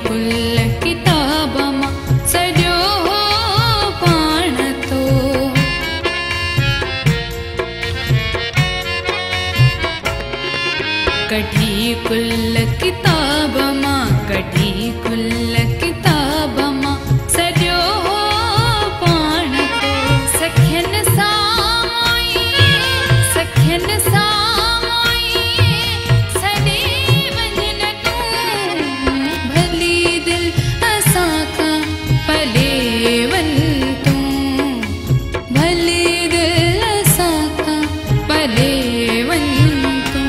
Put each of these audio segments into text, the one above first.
कुल किताब मां सॼो पाण तो। कढी कुल किताब मां, कढी कुल किताब मां सॼो पाण तो। सखियनि सां सखियनि सां सॾे वञ तूं, भली दिल असां खां पले वञ तूं, भली दिल असां खां पले वञ तूं।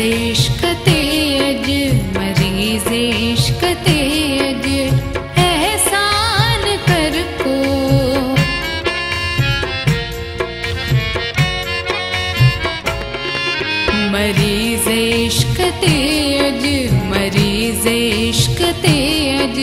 इश्क ते अज, मरीज़ इश्क ते अज एहसान कर को। मरीज़ इश्क ते अज, मरीज़ इश्क ते अज